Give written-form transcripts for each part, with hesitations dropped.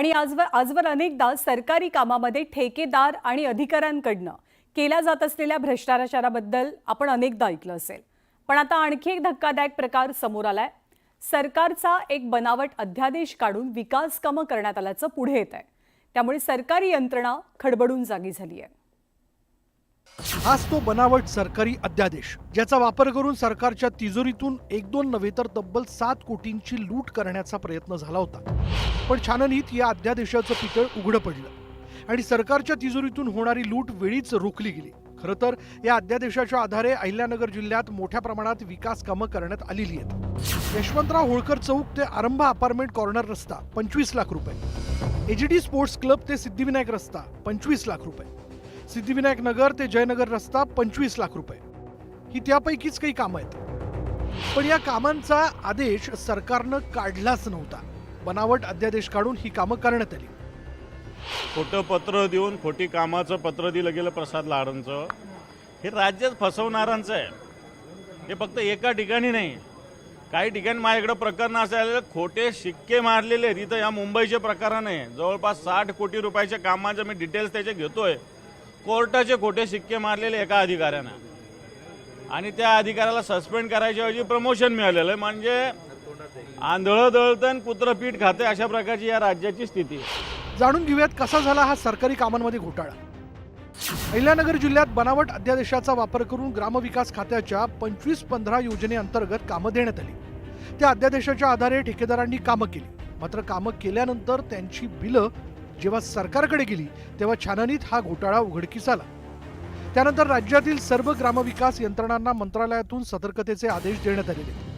आणि आजवर अनेकदा सरकारी कामामध्ये ठेकेदार आणि अधिकाऱ्यांकडनं केल्या जात असलेल्या भ्रष्टाचाराबद्दल आपण अनेकदा ऐकलं असेल। पण आता आणखी एक धक्कादायक प्रकार समोर आलाय। सरकारचा एक बनावट अध्यादेश काढून विकास कामं करण्यात आल्याचं पुढे येत आहे। त्यामुळे सरकारी यंत्रणा खडबडून जागी झाली आहे। हाच तो बनावट सरकारी अध्यादेश ज्याचा वापर करून सरकारच्या तिजोरीतून एक दोन नव्हे तर तब्बल 7 कोटींची लूट करण्याचा प्रयत्न झाला होता। पण छाननीत या अध्यादेशाचं पितळ उघडं पडलं आणि सरकारच्या तिजोरीतून होणारी लूट वेळीच रोखली गेली। खरं तर या अध्यादेशाच्या आधारे अहिल्यानगर जिल्ह्यात मोठ्या प्रमाणात विकास कामं करण्यात आलेली आहेत। यशवंतराव होळकर चौक ते आरंभ अपार्टमेंट कॉर्नर रस्ता 25 लाख रुपये, एजीडी स्पोर्ट्स क्लब ते सिद्धिविनायक रस्ता 25 लाख रुपये, सिद्धिविनायक नगर ते जयनगर रस्ता 25 लाख रुपये, ही त्यापैकीच काही कामं आहेत। पण या कामांचा आदेश सरकारनं काढलाच नव्हता। बनावट अध्यादेश काढून ही कामं करण्यात आली। खोटं पत्र देऊन खोटी कामाचं पत्र दिलं गेलं प्रसाद लाडांचं। हे राज्यच फसवणारांचं आहे। हे फक्त एका ठिकाणी नाही, काही ठिकाणी माझ्याकडे प्रकरण असे आलेले खोटे शिक्के मारलेले आहेत। इथं या मुंबईचे प्रकरण आहे, जवळपास 60 कोटी रुपयाच्या कामाचे मी डिटेल्स त्याचे घेतोय। कोर्टाचे खोटे शिक्के मारलेले एका अधिकाऱ्यानं आणि त्या अधिकाऱ्याला सस्पेंड करायच्या ऐवजी प्रमोशन मिळालेलं आहे। म्हणजे आंधळं दळतं कुत्रं पीठ खाते, अशा प्रकारची या राज्याची स्थिती आहे। जाणून घेऊयात कसा झाला हा सरकारी कामांमध्ये घोटाळा। अहिल्यानगर जिल्ह्यात बनावट अध्यादेशाचा वापर करून ग्रामविकास खात्याच्या 25-15 योजनेअंतर्गत कामं देण्यात आली। त्या अध्यादेशाच्या आधारे ठेकेदारांनी कामं केली, मात्र कामं केल्यानंतर त्यांची बिलं जेव्हा सरकारकडे गेली तेव्हा छाननीत हा घोटाळा उघडकीस आला। त्यानंतर राज्यातील सर्व ग्रामविकास यंत्रणांना मंत्रालयातून सतर्कतेचे आदेश देण्यात आलेले।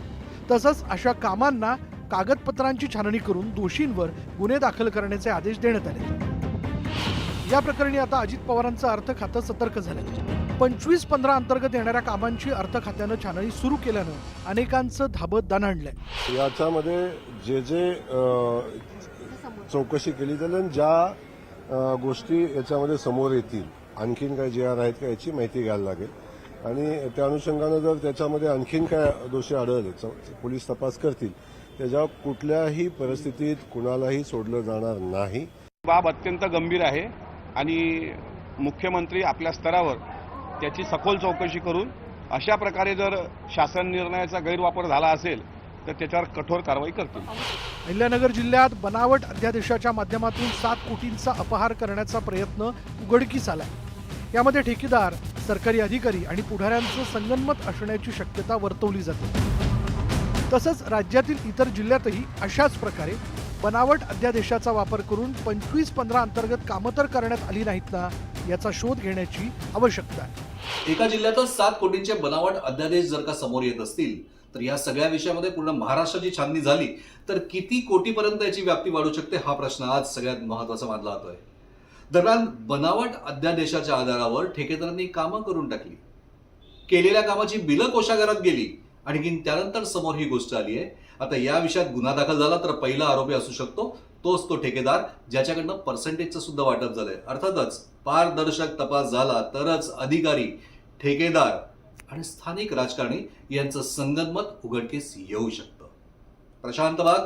तसंच अशा कामांना कागदपत्रांची छाननी करून दोषींवर गुन्हे दाखल करण्याचे आदेश देण्यात आले। या प्रकरणी आता अजित पवारांचं अर्थ खातं सतर्क झालं। 25-15 अंतर्गत येणाऱ्या कामांची अर्थ खात्यानं छाननी सुरू केल्यानं अनेकांचं धाबत दणाणलंय। याच्यामध्ये जे चौकशी केली त्याला ज्या गोष्टी याच्यामध्ये समोर येतील, आणखीन काय जे आर आहेत का याची माहिती घ्यायला लागेल आणि त्या अनुषंगानं जर त्याच्यामध्ये आणखीन काय दोषी आढळले पोलीस तपास करतील। त्याच्या कुठल्याही परिस्थितीत कुणालाही सोडलं जाणार नाही। बाब अत्यंत गंभीर आहे आणि मुख्यमंत्री आपल्या स्तरावर त्याची सखोल चौकशी करून अशा प्रकारे जर शासन निर्णयाचा गैरवापर झाला असेल तर त्याच्यावर कठोर कारवाई करतील। अहिल्यानगर जिल्ह्यात बनावट अध्यादेशाच्या माध्यमातून 7 कोटींचा अपहार करण्याचा प्रयत्न उघडकीस आलाय। यामध्ये ठेकेदार, सरकारी अधिकारी आणि पुढाऱ्यांचं संगनमत असण्याची शक्यता वर्तवली जाते। तसंच राज्यातील इतर जिल्ह्यातही अशाच प्रकारे बनावट अध्यादेशाचा वापर करून 25-15 अंतर्गत कामं तर करण्यात आली नाहीत ना, याचा शोध घेण्याची आवश्यकता आहे। एका जिल्ह्यातच 7 कोटींचे बनावट अध्यादेश जर का समोर येत असतील तर या सगळ्या विषयामध्ये पूर्ण महाराष्ट्राची छाननी झाली तर किती कोटीपर्यंत याची व्याप्ती वाढू शकते हा प्रश्न आज सगळ्यात महत्त्वाचा मानला जातोय। दरम्यान बनावट अध्यादेशाच्या आधारावर ठेकेदारांनी कामं करून टाकली, केलेल्या कामाची बिलं कोशागारात गेली आणि त्यानंतर समोर ही गोष्ट आली आहे। आता या विषयात गुन्हा दाखल झाला तर पहिला आरोपी असू शकतो तोच तो ठेकेदार ज्याच्याकडनं पर्सेंटेजचं सुद्धा वाटप झालंय। अर्थातच पारदर्शक तपास झाला तरच अधिकारी, ठेकेदार आणि स्थानिक राजकारणी यांचं संगनमत उघडकीस येऊ शकतं। प्रशांत वाघ,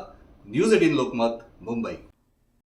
न्यूज 18 लोकमत, मुंबई।